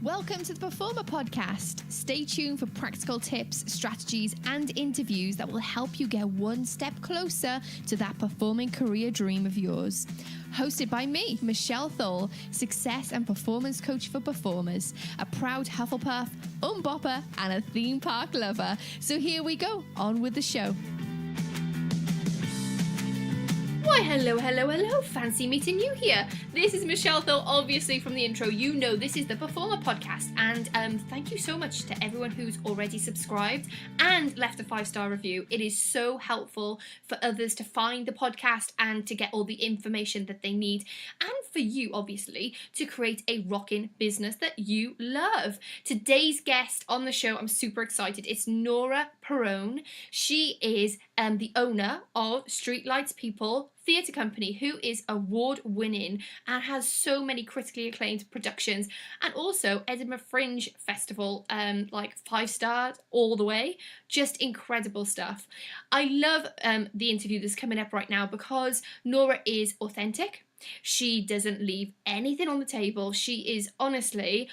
Welcome to the Performer Podcast. Stay tuned for practical tips, strategies, and interviews that will help you get one step closer to that performing career dream of yours. Hosted by me, Michelle Thole, success and performance coach for performers, a proud Hufflepuff, bopper, and a theme park lover. So here we go, on with the show. Why, hello. Fancy meeting you here. This is Michelle Thole. Obviously, from the intro, you know this is the Performer Podcast. And thank you so much to everyone who's already subscribed and left a 5-star review. It is so helpful for others to find the podcast and to get all the information that they need. And for you, obviously, to create a rockin' business that you love. Today's guest on the show, I'm super excited. It's Nora Perone. She is the owner of Streetlights theatre company, who is award-winning and has so many critically acclaimed productions, and also Edinburgh Fringe Festival, like 5-star all the way. Just incredible stuff. I love the interview that's coming up right now because Nora is authentic. She doesn't leave anything on the table. She is honestly,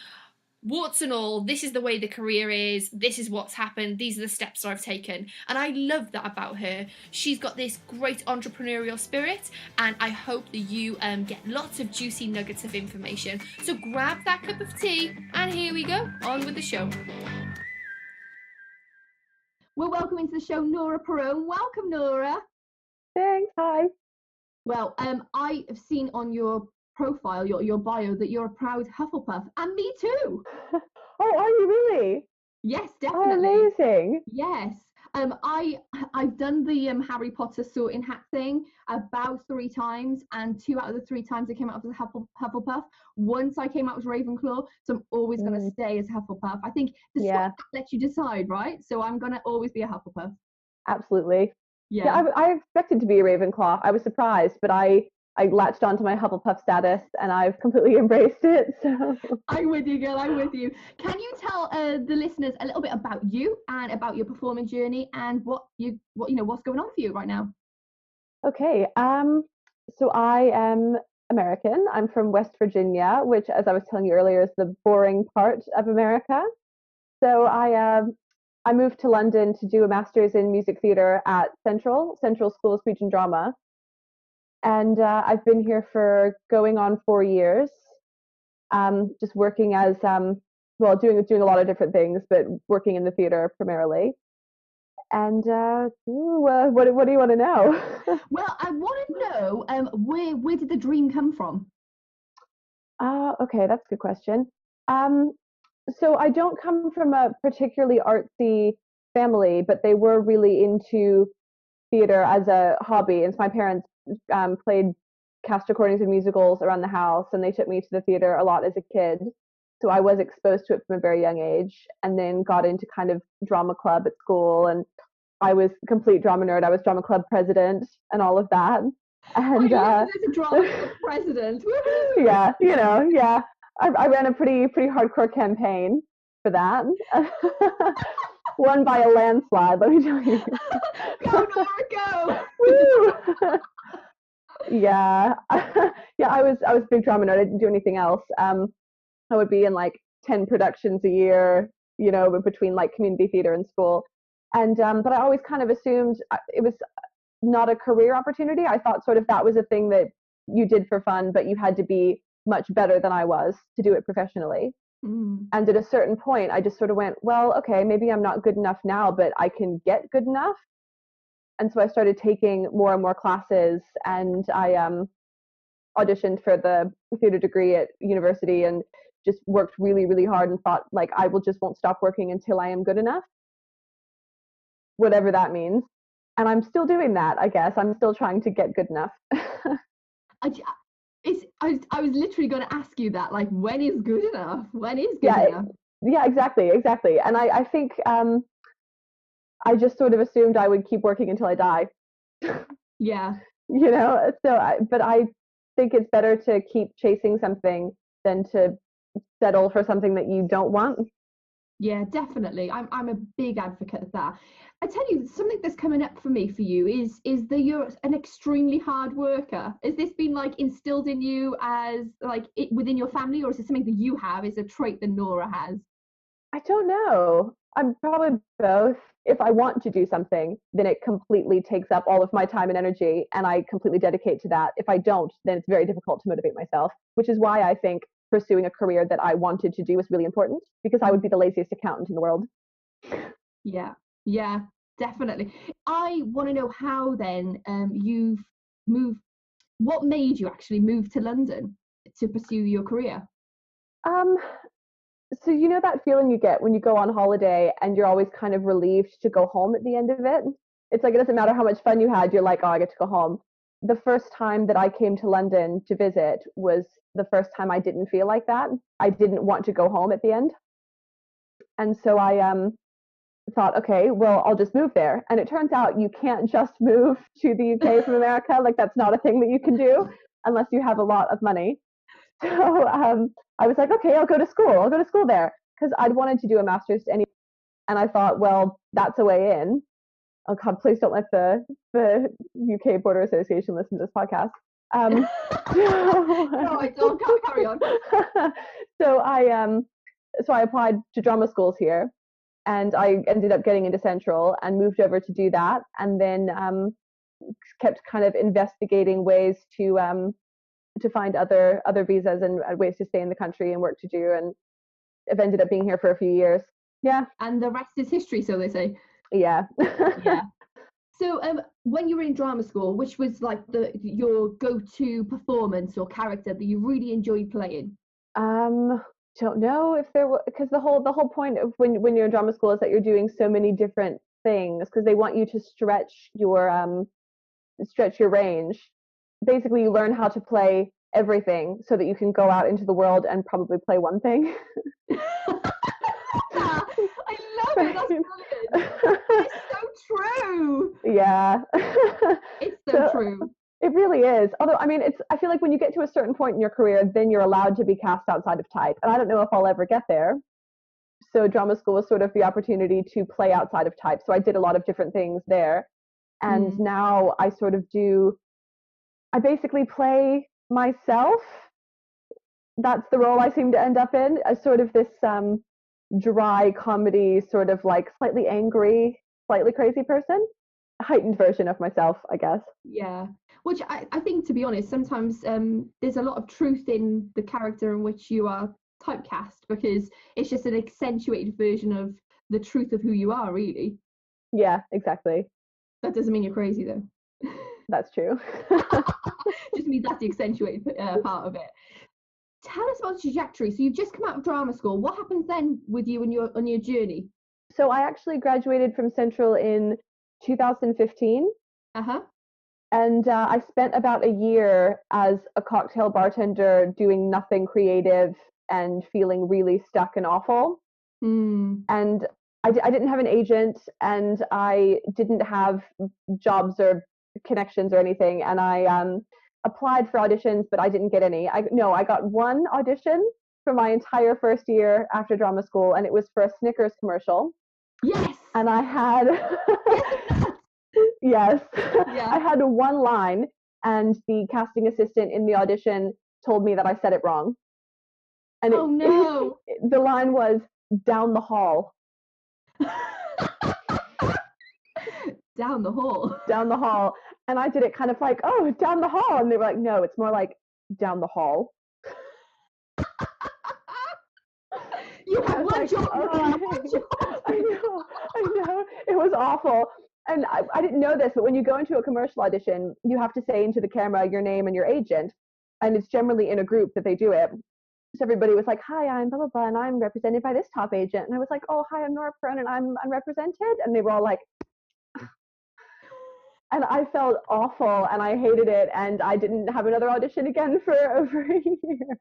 warts and all, this is the way the career is, this is what's happened, these are the steps that I've taken. And I love that about her. She's got this great entrepreneurial spirit, and I hope that you get lots of juicy nuggets of information. So grab that cup of tea, and here we go, on with the show. We're welcoming to the show Nora Perone. Welcome, Nora. Thanks, hi. Well, I have seen on your profile, your bio, that you're a proud Hufflepuff, and me too. Oh, are you really? Yes, definitely. Oh, amazing. Yes. I've done the Harry Potter sorting hat thing about 3 times, and 2 out of the 3 times I came out as a Hufflepuff. Once I came out as Ravenclaw, so I'm always going to stay as Hufflepuff. I think the swap lets you decide, right? So I'm going to always be a Hufflepuff. Absolutely. Yeah, I expected to be a Ravenclaw. I was surprised, but I latched onto my Hufflepuff status, and I've completely embraced it. So I'm with you, girl. I'm with you. Can you tell the listeners a little bit about you and about your performing journey and what's going on for you right now? Okay. So I am American. I'm from West Virginia, which, as I was telling you earlier, is the boring part of America. So I moved to London to do a master's in music theatre at Central School of Speech and Drama. And I've been here for going on 4 years, just working as, doing a lot of different things, but working in the theatre primarily. And what do you want to know? Well, I want to know where did the dream come from? Okay, that's a good question. So I don't come from a particularly artsy family, but they were really into theatre as a hobby. And so my parents played cast recordings of musicals around the house, and they took me to the theater a lot as a kid. So I was exposed to it from a very young age, and then got into kind of drama club at school, and I was a complete drama nerd. I was drama club president and all of that. And there's a drama club president. Woo-hoo! Yeah. I ran a pretty hardcore campaign for that. Won by a landslide, let me tell you. Go, Nora, go! Woo! Yeah. I was a big drama nerd. I didn't do anything else. I would be in like 10 productions a year, between like community theater and school. And but I always kind of assumed it was not a career opportunity. I thought sort of that was a thing that you did for fun, but you had to be much better than I was to do it professionally. And at a certain point, I just sort of went, well, okay, maybe I'm not good enough now, but I can get good enough. And so I started taking more and more classes, and I auditioned for the theater degree at university, and just worked really, really hard, and thought, like, I won't stop working until I am good enough, whatever that means. And I'm still doing that, I guess. I'm still trying to get good enough. I was literally going to ask you that, like, when is good enough? When is good enough? Yeah, exactly. And I think I just sort of assumed I would keep working until I die. Yeah. But I think it's better to keep chasing something than to settle for something that you don't want. Yeah, definitely. I'm a big advocate of that. I tell you, something that's coming up for me for you is that you're an extremely hard worker. Has this been like instilled in you as like within your family, or is it something that you have? Is a trait that Nora has? I don't know. I'm probably both. If I want to do something, then it completely takes up all of my time and energy, and I completely dedicate to that. If I don't, then it's very difficult to motivate myself, which is why I think pursuing a career that I wanted to do was really important, because I would be the laziest accountant in the world. Yeah, yeah, definitely. I want to know how then you've moved. What made you actually move to London to pursue your career? Um, so you know that feeling you get when you go on holiday and you're always kind of relieved to go home at the end of it? It's like it doesn't matter how much fun you had, you're like, oh, I get to go home. The first time that I came to London to visit was the first time I didn't feel like that. I didn't want to go home at the end. And so I thought, okay, well, I'll just move there. And it turns out you can't just move to the UK from America. Like, that's not a thing that you can do unless you have a lot of money. So I was like, okay, I'll go to school. I'll go to school there because I'd wanted to do a master's anyway. And I thought, well, that's a way in. Oh God, please don't let the UK Border Association listen to this podcast. No, I don't. Carry on. So I applied to drama schools here, and I ended up getting into Central and moved over to do that, and then kept kind of investigating ways to find other visas and ways to stay in the country and work to do, and I've ended up being here for a few years. Yeah. And the rest is history, so they say. Yeah. Yeah. So when you were in drama school, which was like your go-to performance or character that you really enjoyed playing? Don't know if there was, because the whole point of when you're in drama school is that you're doing so many different things, because they want you to stretch your range. Basically, you learn how to play everything so that you can go out into the world and probably play one thing. I love it. That's brilliant. It's so true. Yeah. It's so true. It really is. Although, I mean, I feel like when you get to a certain point in your career, then you're allowed to be cast outside of type. And I don't know if I'll ever get there. So drama school was sort of the opportunity to play outside of type. So I did a lot of different things there. And now I basically play myself. That's the role I seem to end up in, as sort of this dry comedy, sort of like slightly angry, slightly crazy person. A heightened version of myself, I guess. Yeah. Which I think, to be honest, sometimes there's a lot of truth in the character in which you are typecast, because it's just an accentuated version of the truth of who you are, really. Yeah, exactly. That doesn't mean you're crazy, though. That's true. Just means that's the accentuated part of it. Tell us about the trajectory. So you've just come out of drama school. What happens then with you on your journey? So I actually graduated from Central in 2015. Uh-huh. And I spent about a year as a cocktail bartender doing nothing creative and feeling really stuck and awful. And I didn't have an agent, and I didn't have jobs or connections or anything. And I applied for auditions, but I didn't get any. I got one audition for my entire first year after drama school, and it was for a Snickers commercial. Yes. And I had yes, yeah. I had one line, and the casting assistant in the audition told me that I said it wrong. And oh no! The line was "down the hall." Down the hall. Down the hall. And I did it kind of like, oh, down the hall. And they were like, no, it's more like down the hall. You have one job. I know. It was awful. And I didn't know this, but when you go into a commercial audition, you have to say into the camera your name and your agent. And it's generally in a group that they do it. So everybody was like, hi, I'm blah, blah, blah, and I'm represented by this top agent. And I was like, oh, hi, I'm Nora Perone, and I'm unrepresented. And they were all like, and I felt awful, and I hated it, and I didn't have another audition again for over a year.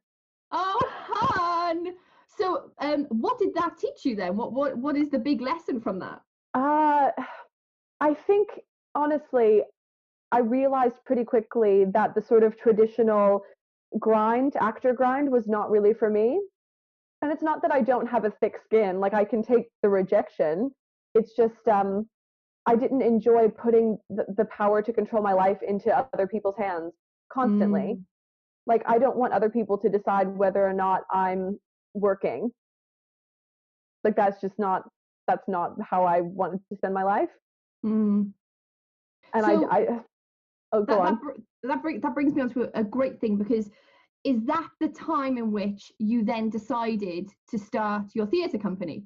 Oh, hun! So, what did that teach you then? What is the big lesson from that? I think, honestly, I realized pretty quickly that the sort of traditional actor grind was not really for me. And it's not that I don't have a thick skin. Like, I can take the rejection. It's just I didn't enjoy putting the power to control my life into other people's hands constantly. Like, I don't want other people to decide whether or not I'm working. Like, that's not how I wanted to spend my life. And So go on. That brings me on to a great thing, because is that the time in which you then decided to start your theatre company?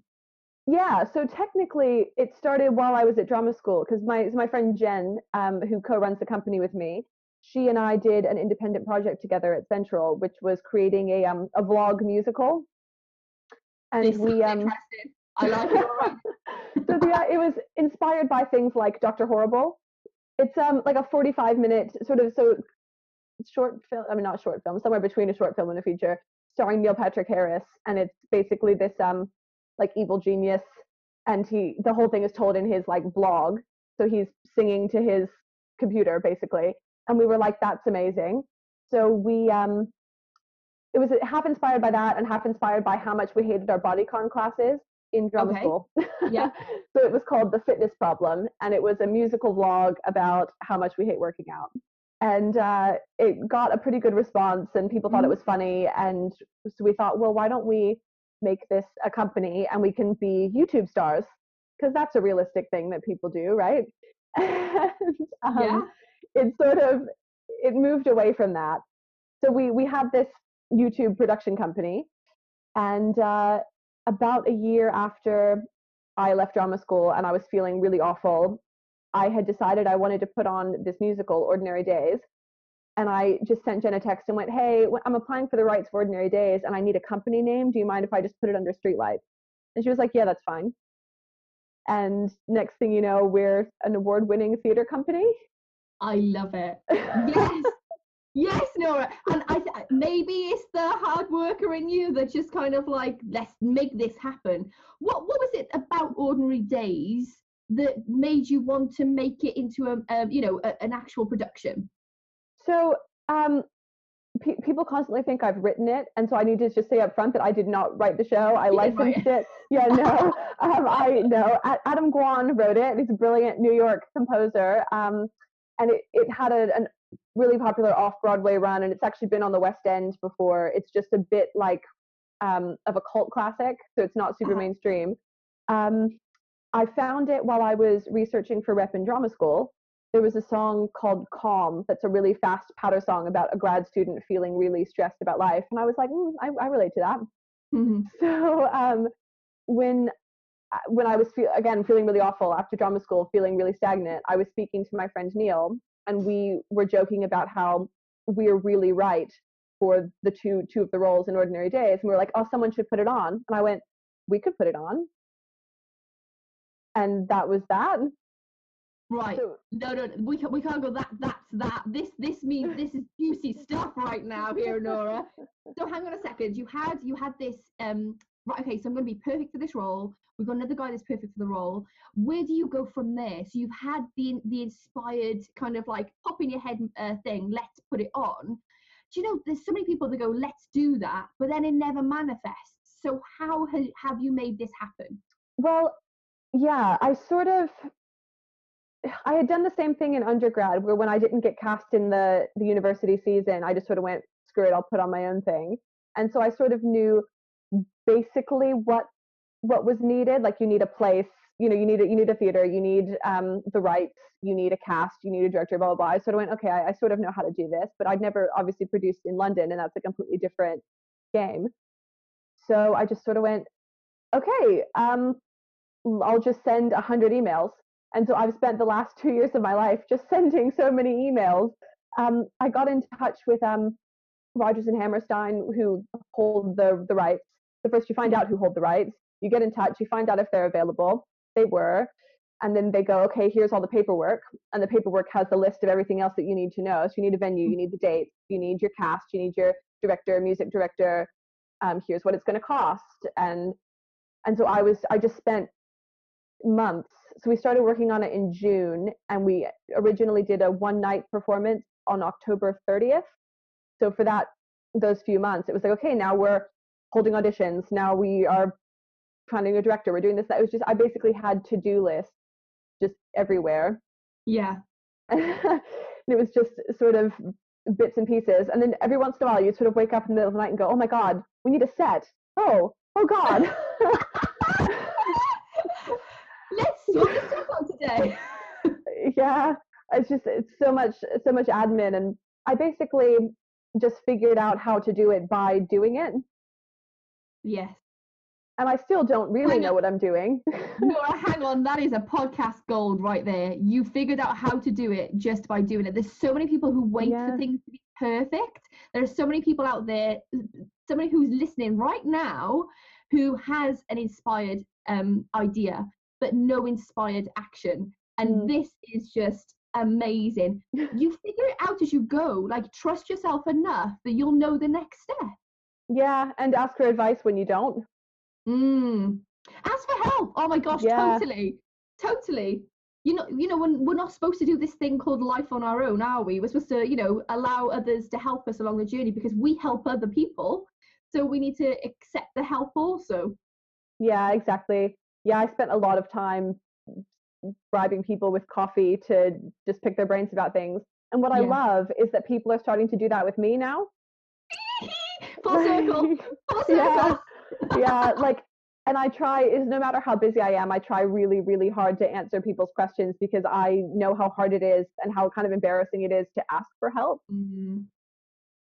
Yeah, so technically it started while I was at drama school, because my friend Jen, who co-runs the company with me, she and I did an independent project together at Central, which was creating a vlog musical. And this we interesting. I like it already. So it was inspired by things like Dr. Horrible. It's like a 45-minute sort of short film. I mean, not short film, somewhere between a short film and a feature, starring Neil Patrick Harris, and it's basically this like evil genius, and the whole thing is told in his like blog. So he's singing to his computer basically, and we were like, that's amazing. So we it was half inspired by that and half inspired by how much we hated our bodycon classes in drama school. Yeah. So it was called The Fitness Problem, and it was a musical vlog about how much we hate working out. And it got a pretty good response, and people thought it was funny. And so we thought, well, why don't we make this a company and we can be YouTube stars? Because that's a realistic thing that people do, right? And, it moved away from that. So we had this YouTube production company, and about a year after I left drama school and I was feeling really awful, I had decided I wanted to put on this musical, Ordinary Days. And I just sent Jen a text and went, hey, I'm applying for the rights for Ordinary Days and I need a company name. Do you mind if I just put it under Streetlights? And she was like, yeah, that's fine. And next thing you know, we're an award-winning theater company. I love it. Yes. Yes, Nora. And maybe it's the hard worker in you that just kind of like, let's make this happen. What was it about Ordinary Days that made you want to make it into an actual production? So people constantly think I've written it, and so I need to just say up front that I did not write the show. I licensed it. Yeah, no. I know. Adam Guan wrote it. He's a brilliant New York composer, and it had a really popular off-Broadway run, and it's actually been on the West End before. It's just a bit like of a cult classic, so it's not super mainstream. I found it while I was researching for rep in drama school. There was a song called Calm that's a really fast patter song about a grad student feeling really stressed about life, and I was like, I relate to that. So when I was feeling really awful after drama school, feeling really stagnant, I was speaking to my friend Neil, and we were joking about how we're really right for the two of the roles in Ordinary Days. And we were like, oh, someone should put it on. And I went, we could put it on. And that was that. Right. So, no, we can't go that's that. This means this is juicy stuff right now here, Nora. So hang on a second. You had this right, okay, so I'm going to be perfect for this role. We've got another guy that's perfect for the role. Where do you go from there? So you've had the inspired kind of like pop in your head thing, let's put it on. Do you know, there's so many people that go, let's do that, but then it never manifests. So how have you made this happen? Well, yeah, I had done the same thing in undergrad, where when I didn't get cast in the university season, I just sort of went, screw it, I'll put on my own thing. And so I sort of knew basically what was needed. Like, you need a place, you need a theater, you need the rights, you need a cast, you need a director, blah, blah, blah. I sort of went, okay, I sort of know how to do this, but I'd never obviously produced in London, and that's a completely different game. So I just sort of went, okay, I'll just send 100 emails. And so I've spent the last 2 years of my life just sending so many emails. I got in touch with Rodgers and Hammerstein, who hold the rights. So first you find out who hold the rights, you get in touch, you find out if they're available. They were. And then they go, okay, here's all the paperwork. And the paperwork has the list of everything else that you need to know. So you need a venue, you need the dates, you need your cast, you need your director, music director. Here's what it's going to cost. And so I just spent months. So we started working on it in June, and we originally did a one-night performance on October 30th. So for those few months, it was like, okay, now we're holding auditions. Now we are finding a director. We're doing this. That was just, I basically had to-do lists just everywhere. Yeah. And it was just sort of bits and pieces. And then every once in a while, you sort of wake up in the middle of the night and go, oh my God, we need a set. Oh God. Let's sort this stuff out today. Yeah, it's so much admin, and I basically just figured out how to do it by doing it. Yes. And I still don't really know what I'm doing. Nora, hang on, that is a podcast gold right there. You figured out how to do it just by doing it. There's so many people who wait for things to be perfect. There's so many people out there, somebody who's listening right now who has an inspired idea, but no inspired action. And this is just amazing. You figure it out as you go. Like, trust yourself enough that you'll know the next step. Yeah, and ask for advice when you don't. Ask for help. Oh my gosh, totally. You know, when we're not supposed to do this thing called life on our own, are we? We're supposed to, you know, allow others to help us along the journey because we help other people. So we need to accept the help also. Yeah, exactly. Yeah, I spent a lot of time bribing people with coffee to just pick their brains about things. And what I love is that people are starting to do that with me now. Full circle. Full circle. Yeah, like, and I try, no matter how busy I am, I try really, really hard to answer people's questions because I know how hard it is and how kind of embarrassing it is to ask for help.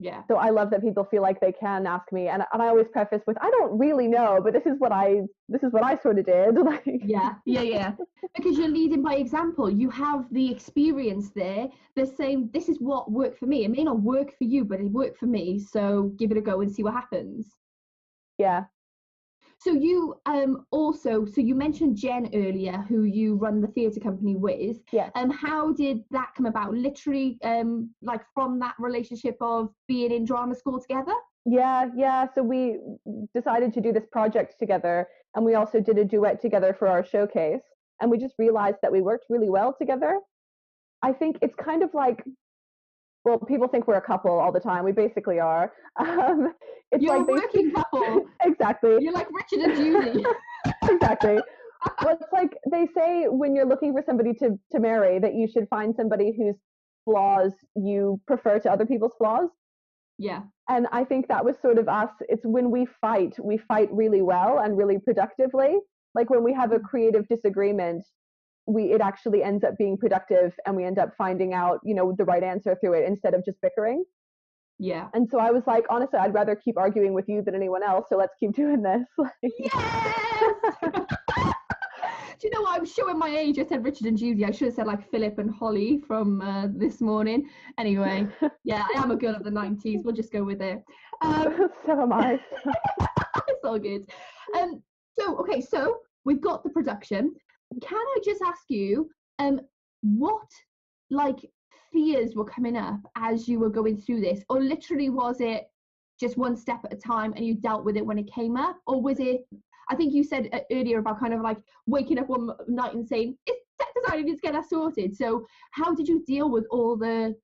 Yeah. So I love that people feel like they can ask me, and I always preface with, I don't really know, but this is what I sort of did. Like, yeah. Because you're leading by example. You have the experience there. They're saying, this is what worked for me. It may not work for you, but it worked for me. So give it a go and see what happens. Yeah. So you also, so you mentioned Jen earlier, who you run the theatre company with. Yeah. How did that come about? Literally, like from that relationship of being in drama school together? Yeah. So we decided to do this project together, and we also did a duet together for our showcase. And we just realized that we worked really well together. I think it's kind of like, well, people think we're a couple all the time. We basically are. You're like a working couple. Exactly. You're like Richard and Judy. Exactly. Well, it's like they say when you're looking for somebody to marry that you should find somebody whose flaws you prefer to other people's flaws. Yeah. And I think that was sort of us. It's when we fight really well and really productively. Like when we have a creative disagreement, it actually ends up being productive, and we end up finding out, you know, the right answer through it instead of just bickering. Yeah. And so I was like, honestly, I'd rather keep arguing with you than anyone else. So let's keep doing this. Yes. Do you know what? I'm showing my age. I said Richard and Judy. I should have said like Philip and Holly from This Morning. Anyway, yeah, I am a girl of the 90s. We'll just go with it. So am I. It's all good. So we've got the production. Can I just ask you, what like fears were coming up as you were going through this, or literally was it just one step at a time and you dealt with it when it came up, or was it? I think you said earlier about kind of like waking up one night and saying it's set design, I need to get that sorted. So how did you deal with all the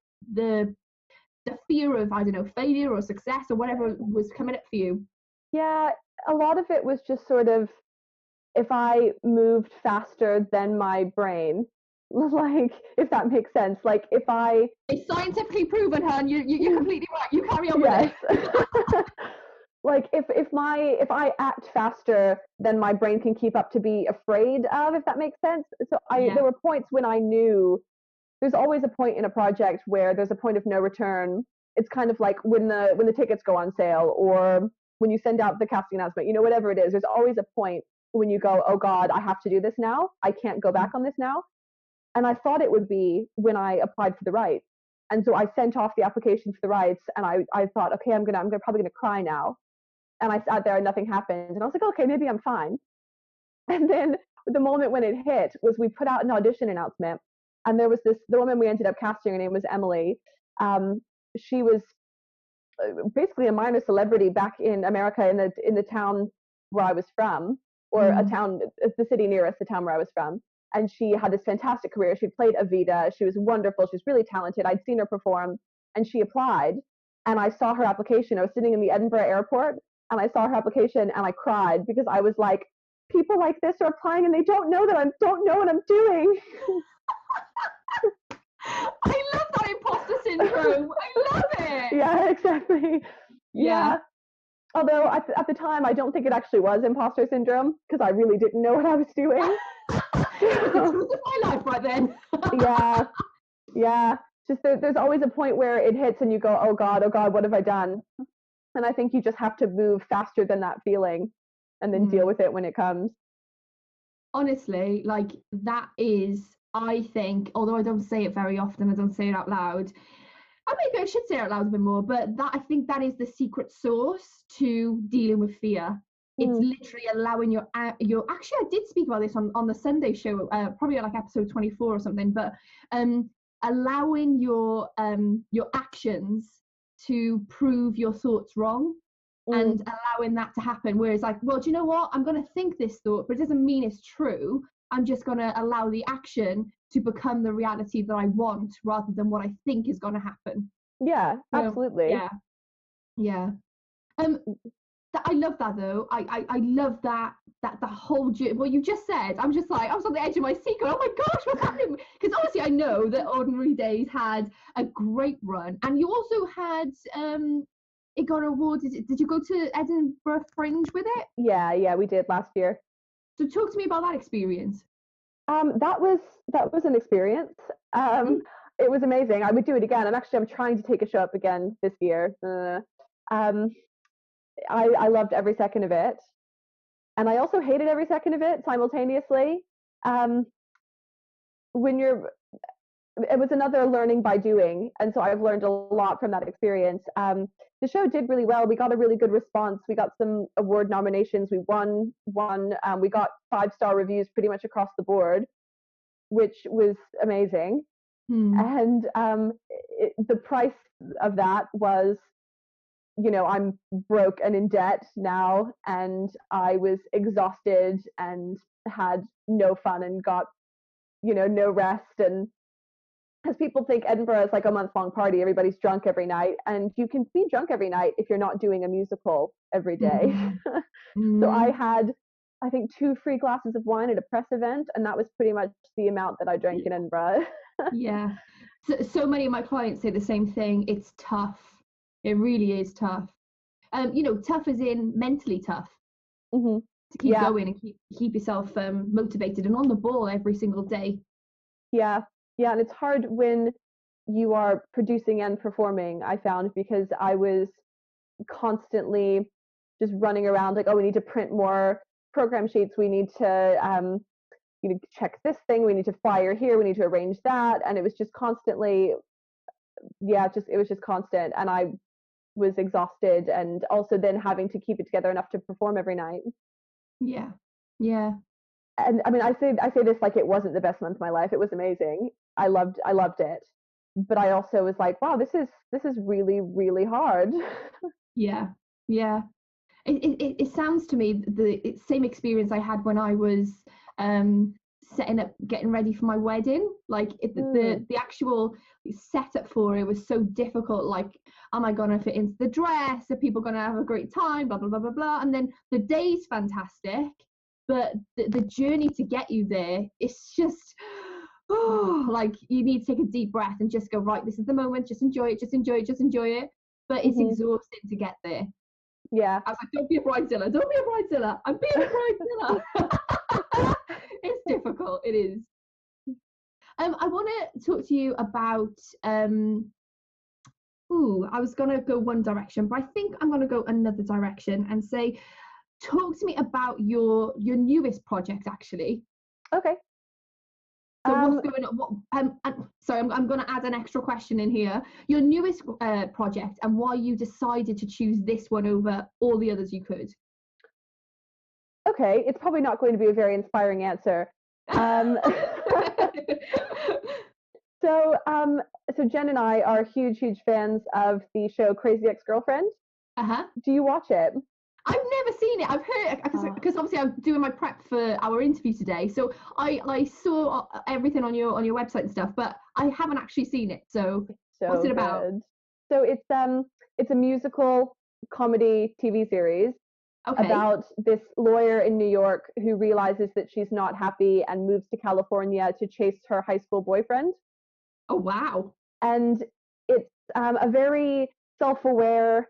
fear of, I don't know, failure or success or whatever was coming up for you? Yeah, a lot of it was just sort of, if I moved faster than my brain, like, if that makes sense, like if I... It's scientifically proven, hon. You're completely right. You carry on with it. Like if I act faster than my brain can keep up to be afraid of, if that makes sense. So there were points when I knew there's always a point in a project where there's a point of no return. It's kind of like when the tickets go on sale, or when you send out the casting announcement, you know, whatever it is, there's always a point when you go, oh God, I have to do this now. I can't go back on this now. And I thought it would be when I applied for the rights. And so I sent off the application for the rights, and I thought, okay, I'm probably gonna cry now. And I sat there and nothing happened. And I was like, okay, maybe I'm fine. And then the moment when it hit was we put out an audition announcement, and there was the woman we ended up casting, her name was Emily. She was basically a minor celebrity back in America, in the town where I was from, or the city nearest the town where I was from. And she had this fantastic career. She played Evita. She was wonderful. She was really talented. I'd seen her perform, and she applied. And I saw her application. I was sitting in the Edinburgh airport, and I saw her application and I cried because I was like, people like this are applying and they don't know that I don't know what I'm doing. I love that imposter syndrome. I love it. Yeah, exactly. Yeah. Although at the time, I don't think it actually was imposter syndrome because I really didn't know what I was doing. It was the truth of my life right then. Yeah. Just there's always a point where it hits and you go, oh God, what have I done? And I think you just have to move faster than that feeling and then deal with it when it comes. Honestly, like that is, I think, although I don't say it very often, I don't say it out loud. Maybe I should say it out loud a bit more, but that I think that is the secret sauce to dealing with fear. It's literally allowing your actually I did speak about this on the Sunday show, probably like episode 24 or something, but allowing your actions to prove your thoughts wrong and allowing that to happen. Whereas like, well, do you know what? I'm going to think this thought, but it doesn't mean it's true. I'm just going to allow the action to become the reality that I want rather than what I think is going to happen. Yeah, absolutely. Yeah. I love that though. I love that the whole what you just said. I'm just like, I was on the edge of my seat going, oh my gosh, what's happening? Because obviously I know that Ordinary Days had a great run, and you also had it got awarded. Did you go to Edinburgh Fringe with it? Yeah, we did last year. So talk to me about that experience. That was an experience. It was amazing. I would do it again. I'm trying to take a show up again this year. I loved every second of it, and I also hated every second of it simultaneously. It was another learning by doing, and so I've learned a lot from that experience. The show did really well. We got a really good response. We got some award nominations. We won one. We got 5-star reviews pretty much across the board, which was amazing. And the price of that was, I'm broke and in debt now, and I was exhausted and had no fun and got, no rest. And because people think Edinburgh is like a month-long party, everybody's drunk every night, and you can be drunk every night if you're not doing a musical every day. So I had, I think, 2 free glasses of wine at a press event, and that was pretty much the amount that I drank in Edinburgh. Yeah. So many of my clients say the same thing. It's tough. It really is tough. Tough as in mentally tough. To keep going and keep yourself motivated and on the ball every single day. Yeah, and it's hard when you are producing and performing, I found, because I was constantly just running around like, oh, we need to print more program sheets, we need to check this thing, we need to flyer here, we need to arrange that, and it was just constantly, it was just constant, and I was exhausted, and also then having to keep it together enough to perform every night. Yeah. And I mean, I say this like it wasn't the best month of my life. It was amazing. I loved it, but I also was like, wow, this is really, really hard. Yeah. It sounds to me the same experience I had when I was getting ready for my wedding. Like the actual setup for it was so difficult. Like, am I gonna fit into the dress? Are people gonna have a great time? Blah blah blah blah blah. And then the day's fantastic, but the journey to get you there, it's just like you need to take a deep breath and just go, right, this is the moment, just enjoy it. But it's exhausting to get there. Yeah. I was like, don't be a bridezilla. I'm being a bridezilla. It's difficult. It is. I want to talk to you about I was going to go one direction, but I think I'm going to go another direction and say, talk to me about your newest project, actually. Okay. So what's going on? Sorry, I'm going to add an extra question in here. Your newest project and why you decided to choose this one over all the others you could. Okay, it's probably not going to be a very inspiring answer. So Jen and I are huge fans of the show Crazy Ex-Girlfriend. Do you watch it? I've never seen it. I've heard, because obviously I'm doing my prep for our interview today, so I saw everything on your website and stuff, but I haven't actually seen it. So what's it about? So it's a musical comedy TV series Okay. about this lawyer in New York who realizes that she's not happy and moves to California to chase her high school boyfriend. Oh, wow. And it's a very self-aware,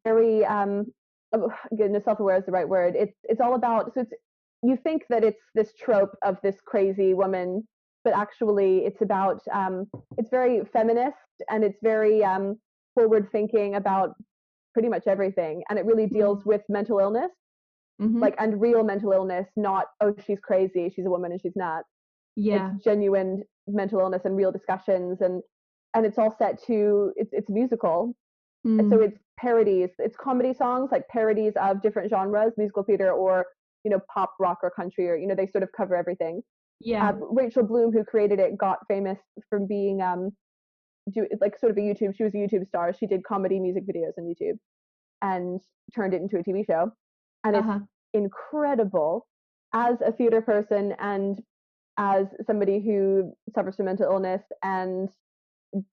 very goodness, self-aware is the right word. It's all about, so it's, you think that it's this trope of this crazy woman, but actually it's about it's very feminist, and it's very forward thinking about pretty much everything, and it really deals with mental illness, like, and real mental illness, not, oh, she's crazy, she's a woman and she's not. Yeah. It's genuine mental illness and real discussions, and it's all set to, it's musical. So it's parodies, it's comedy songs, like parodies of different genres, musical theater, or pop, rock, or country, or they sort of cover everything. Yeah. Rachel Bloom, who created it, got famous from being like sort of a YouTube, she was a YouTube star. She did comedy music videos on YouTube and turned it into a TV show, and it's incredible. As a theater person and as somebody who suffers from mental illness, and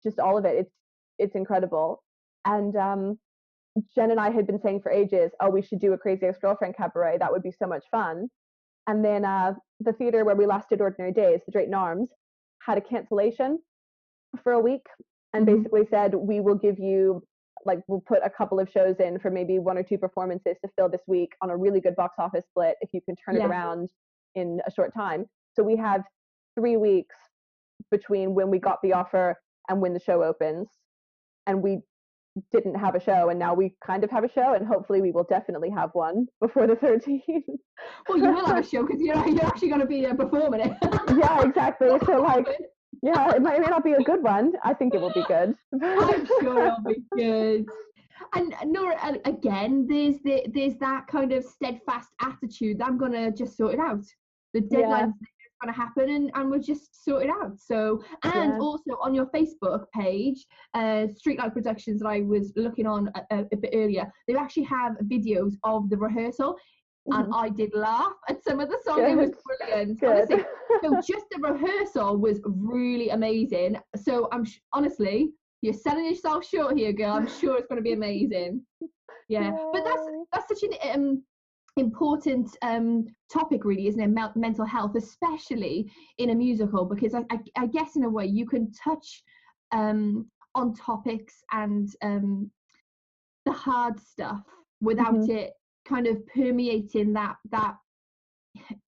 just all of it, it's incredible. And Jen and I had been saying for ages, oh, we should do a Crazy Ex-Girlfriend cabaret, that would be so much fun. And then the theater where we last did Ordinary Days, the Drayton Arms, had a cancellation for a week, and basically said, we will give you, like, we'll put a couple of shows in for maybe 1 or 2 performances to fill this week on a really good box office split if you can turn it around in a short time. So we have 3 weeks between when we got the offer and when the show opens, and we didn't have a show, and now we kind of have a show, and hopefully we will definitely have one before the 13th. Well, you will have a show because you're actually going to be performing it. Yeah, exactly. So like, yeah, it may not be a good one. I think it will be good. I'm sure it'll be good. And Nora, again, there's that kind of steadfast attitude that I'm going to just sort it out. The deadline's going to happen, and we'll just sort it out. So, and also on your Facebook page, Streetlight Productions, that I was looking on a bit earlier, they actually have videos of the rehearsal, and I did laugh at some of the songs. It was brilliant. Honestly, so just the rehearsal was really amazing. So honestly, you're selling yourself short here, girl. I'm sure it's going to be amazing. Yeah, but that's such an important topic, really, isn't it? Mental health, especially in a musical, because I guess in a way you can touch on topics and the hard stuff without it kind of permeating that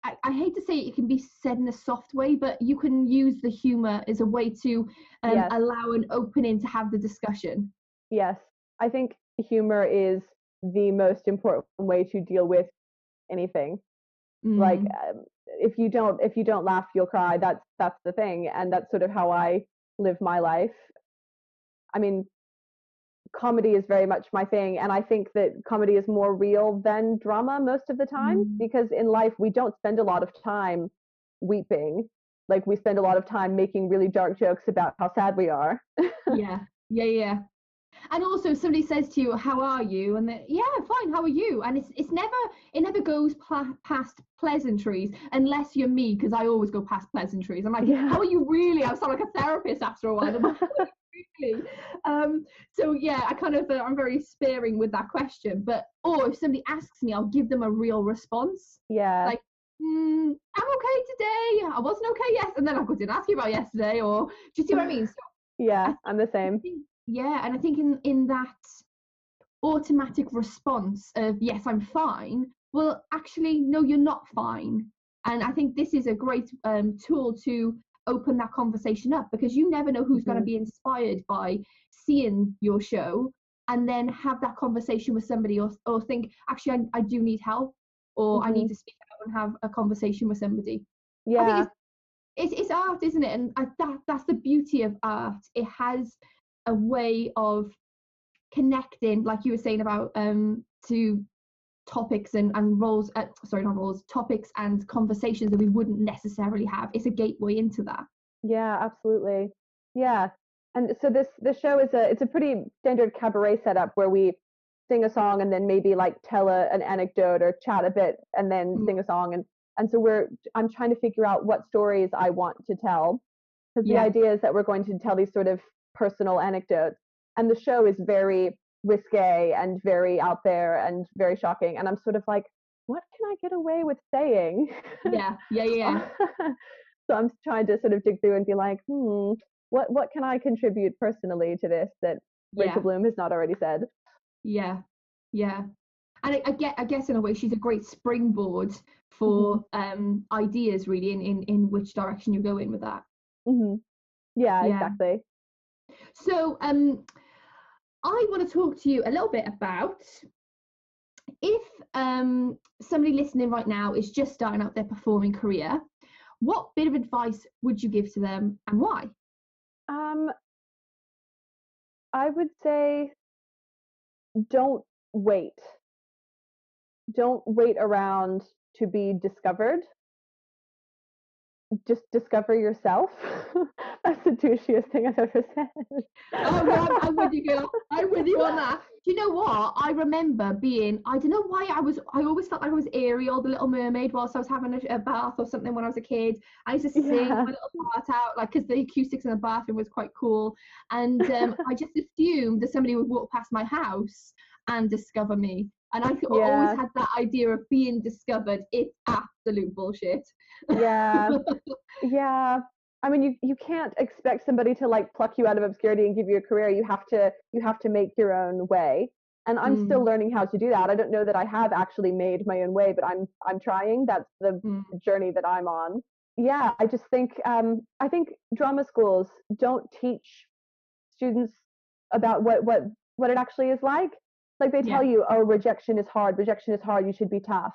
I hate to say it can be said in a soft way, but you can use the humor as a way to allow an opening to have the discussion. Yes, I think humor is the most important way to deal with anything. Like, if you don't laugh, you'll cry. That's the thing, and that's sort of how I live my life. I mean, comedy is very much my thing, and I think that comedy is more real than drama most of the time, because in life we don't spend a lot of time weeping. Like, we spend a lot of time making really dark jokes about how sad we are. Yeah. And also, if somebody says to you, "How are you?" and they're, "Yeah, fine. How are you?" and it never goes past pleasantries, unless you're me, because I always go past pleasantries. I'm like, "How are you really?" I sound like a therapist after a while. I'm like, really? So yeah, I kind of I'm very sparing with that question. But if somebody asks me, I'll give them a real response. Yeah. Like, I'm okay today. I wasn't okay yesterday, and then I didn't ask you about yesterday. Or do you see what I mean? So, yeah, I'm the same. And I think in that automatic response of yes, I'm fine. Well, actually, no, you're not fine. And I think this is a great tool to open that conversation up, because you never know who's going to be inspired by seeing your show, and then have that conversation with somebody, or think, actually, I do need help, or I need to speak out and have a conversation with somebody. I think it's art, isn't it? And that's the beauty of art. It has a way of connecting, like you were saying about to topics and roles, topics and conversations that we wouldn't necessarily have. It's a gateway into that. Yeah, absolutely. Yeah. And so this show it's a pretty standard cabaret setup, where we sing a song and then maybe like tell an anecdote or chat a bit and then sing a song, and so I'm trying to figure out what stories I want to tell, because the idea is that we're going to tell these sort of personal anecdotes, and the show is very risque and very out there and very shocking. And I'm sort of like, what can I get away with saying? Yeah. So I'm trying to sort of dig through and be like, what can I contribute personally to this that Rachel Bloom has not already said? Yeah. And I guess in a way she's a great springboard for ideas, really, in which direction you go in with that. Yeah, exactly. So I want to talk to you a little bit about if somebody listening right now is just starting out their performing career, what bit of advice would you give to them and why? I would say don't wait around to be discovered. Just discover yourself. That's the douchiest thing I've ever said. Oh yeah, I'm with you, girl. I'm with you on that. Do you know what? I remember being, I don't know why I always felt like I was Ariel, the Little Mermaid, whilst I was having a bath or something when I was a kid. I used to sing my little part out, like, because the acoustics in the bathroom was quite cool. And I just assumed that somebody would walk past my house and discover me. And I always had that idea of being discovered. It's absolute bullshit. Yeah. I mean, you can't expect somebody to like pluck you out of obscurity and give you a career. You have to make your own way. And I'm still learning how to do that. I don't know that I have actually made my own way, but I'm trying. That's the journey that I'm on. Yeah, I just think I think drama schools don't teach students about what it actually is like. Like they tell you, oh, rejection is hard, you should be tough.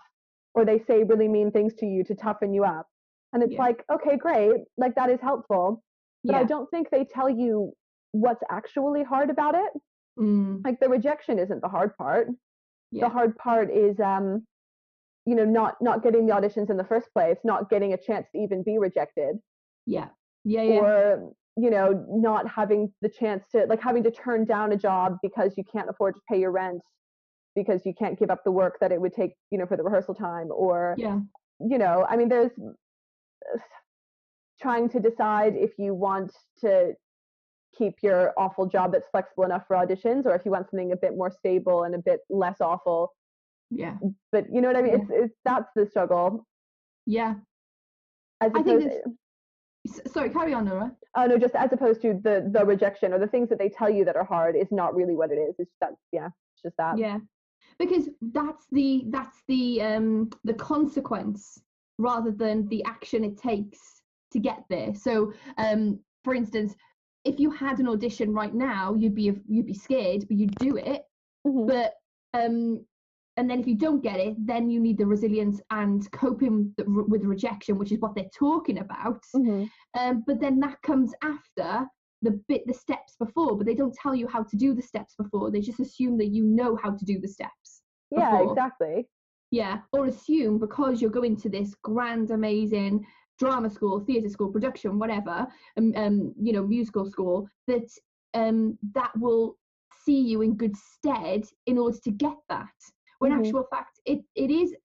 Or they say really mean things to you to toughen you up. And it's like, okay, great, like that is helpful. But I don't think they tell you what's actually hard about it. Like the rejection isn't the hard part. The hard part is not getting the auditions in the first place, not getting a chance to even be rejected. Or not having the chance to, like, having to turn down a job because you can't afford to pay your rent, because you can't give up the work that it would take, for the rehearsal time, or I mean, there's trying to decide if you want to keep your awful job that's flexible enough for auditions, or if you want something a bit more stable and a bit less awful. But you know what I mean? It's that's the struggle. As opposed, sorry, carry on, Nora. Oh no, just as opposed to the rejection or the things that they tell you that are hard is not really what it is. It's that, it's just that. Because that's the consequence rather than the action it takes to get there. So for instance, if you had an audition right now, you'd be scared, but you'd do it. But and then if you don't get it, then you need the resilience and coping with rejection, which is what they're talking about. But then that comes after the steps before, but they don't tell you how to do the steps before. They just assume that you know how to do the steps before. Yeah, exactly. Or assume because you're going to this grand, amazing drama school, theatre school, production, whatever, musical school, that that will see you in good stead in order to get that. When actual fact, it is,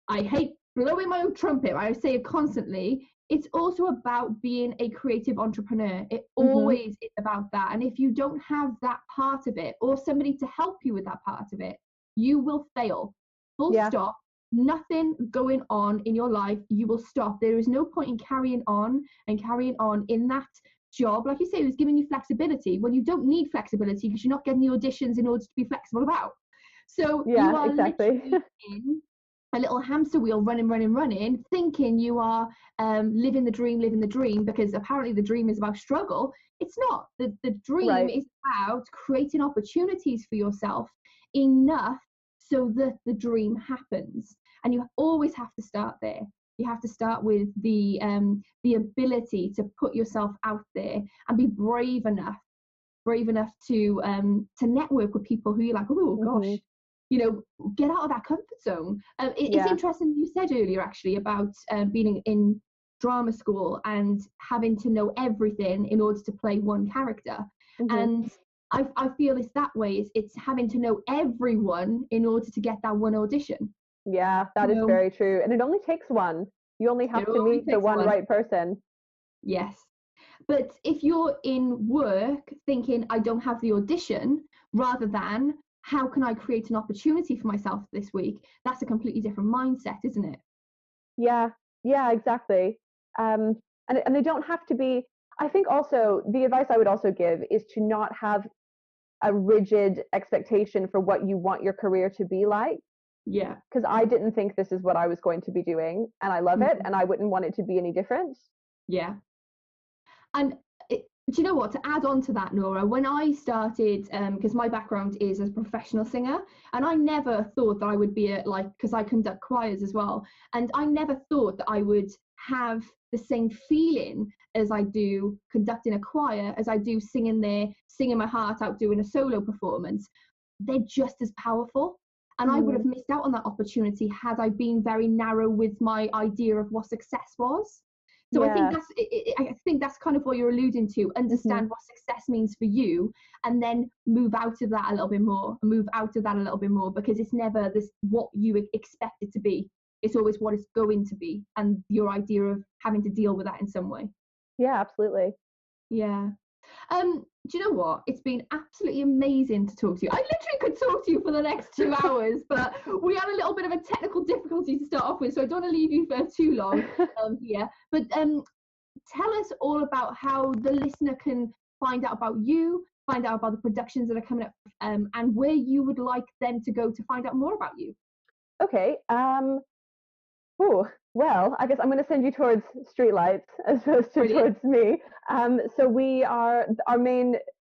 I hate blowing my own trumpet, I say it constantly, it's also about being a creative entrepreneur. It always is about that. And if you don't have that part of it, or somebody to help you with that part of it, you will fail. Full stop. Nothing going on in your life, you will stop. There is no point in carrying on in that job. Like you say, it was giving you flexibility. Well, you don't need flexibility because you're not getting the auditions in order to be flexible about. So you are literally in a little hamster wheel, running, thinking you are living the dream, because apparently the dream is about struggle. It's not. The dream is about creating opportunities for yourself enough so that the dream happens. And you always have to start there. You have to start with the ability to put yourself out there and be brave enough to network with people who you're like, oh gosh, get out of that comfort zone. It's interesting you said earlier actually about being in drama school and having to know everything in order to play one character. And I feel it's that way. It's having to know everyone in order to get that one audition. Yeah, that is very true. And it only takes one. You only have to meet the one right person. Yes. But if you're in work thinking, I don't have the audition, rather than how can I create an opportunity for myself this week. That's a completely different mindset, isn't it? Yeah, exactly. And they don't have to be. I think also the advice I would also give is to not have a rigid expectation for what you want your career to be like. Yeah. Because I didn't think this is what I was going to be doing, and I love it, and I wouldn't want it to be any different. Yeah. And do you know what, to add on to that, Nora, when I started, because my background is as a professional singer, and I never thought that I would be because I conduct choirs as well, and I never thought that I would have the same feeling as I do conducting a choir as I do singing my heart out, doing a solo performance. They're just as powerful. And I would have missed out on that opportunity had I been very narrow with my idea of what success was. So I think that's kind of what you're alluding to. Understand what success means for you, and then move out of that a little bit more. Because it's never this what you expect it to be. It's always what it's going to be, and your idea of having to deal with that in some way. Yeah, absolutely. Yeah. Do you know what? It's been absolutely amazing to talk to you. I literally could talk to you for the next 2 hours, but we had a little bit of a technical difficulty to start off with, so I don't want to leave you for too long here. But tell us all about how the listener can find out about you, find out about the productions that are coming up, and where you would like them to go to find out more about you. Okay. Well, I guess I'm going to send you towards Streetlights as opposed to towards me. So we are, our main,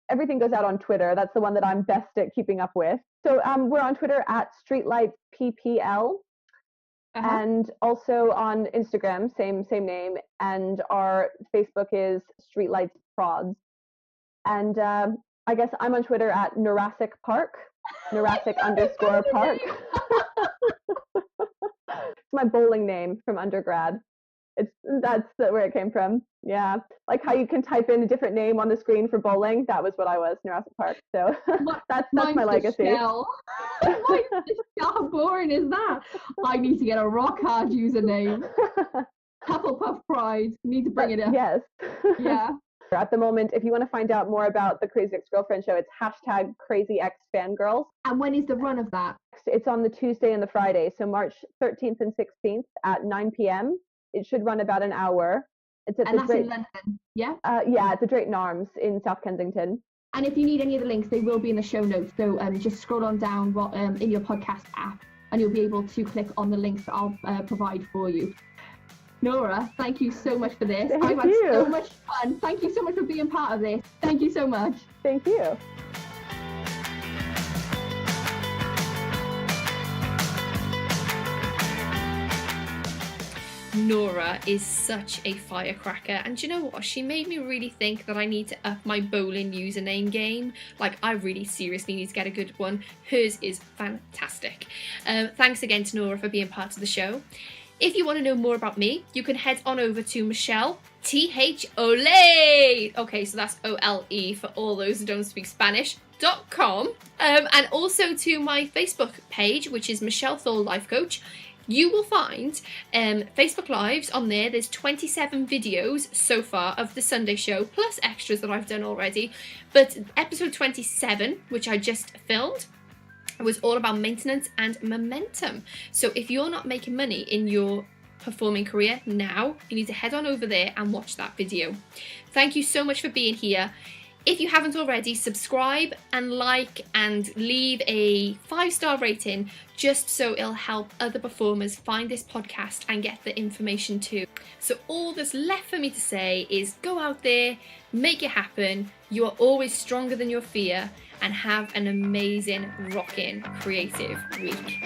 everything goes out on Twitter. That's the one that I'm best at keeping up with. So we're on Twitter at Streetlights PPL, and also on Instagram, same name. And our Facebook is Streetlights Prods. And I guess I'm on Twitter at Norassic Park, Norassic _ Park. It's my bowling name from undergrad. That's where it came from. Yeah, like how you can type in a different name on the screen for bowling. That was what I was, Norassic Park. So that's my legacy. How boring is that? I need to get a rock hard username. Hufflepuff pride. Need to bring it up. Yes. Yeah. At the moment, if you want to find out more about the Crazy Ex-Girlfriend show, it's #CrazyExFangirls. And when is the run of that? It's on the Tuesday and the Friday, so March 13th and 16th at 9 p.m. It should run about an hour. It's at and that's in London, yeah? Yeah, it's at Drayton Arms in South Kensington. And if you need any of the links, they will be in the show notes. So just scroll on down in your podcast app, and you'll be able to click on the links that I'll provide for you. Nora, thank you so much for this. I've had so much fun. Thank you so much for being part of this. Thank you so much. Thank you. Nora is such a firecracker, and do you know what? She made me really think that I need to up my bowling username game. Like, I really seriously need to get a good one. Hers is fantastic. Thanks again to Nora for being part of the show. If you want to know more about me, you can head on over to Michelle, Ole. Okay, so that's OLE for all those who don't speak Spanish.com. And also to my Facebook page, which is Michelle Thole Life Coach. You will find Facebook Lives on there. There's 27 videos so far of the Sunday show, plus extras that I've done already. But episode 27, which I just filmed, was all about maintenance and momentum. So if you're not making money in your performing career now, you need to head on over there and watch that video. Thank you so much for being here. If you haven't already, subscribe and like and leave a 5-star rating, just so it'll help other performers find this podcast and get the information too. So all that's left for me to say is go out there, make it happen. You are always stronger than your fear, and have an amazing, rocking, creative week.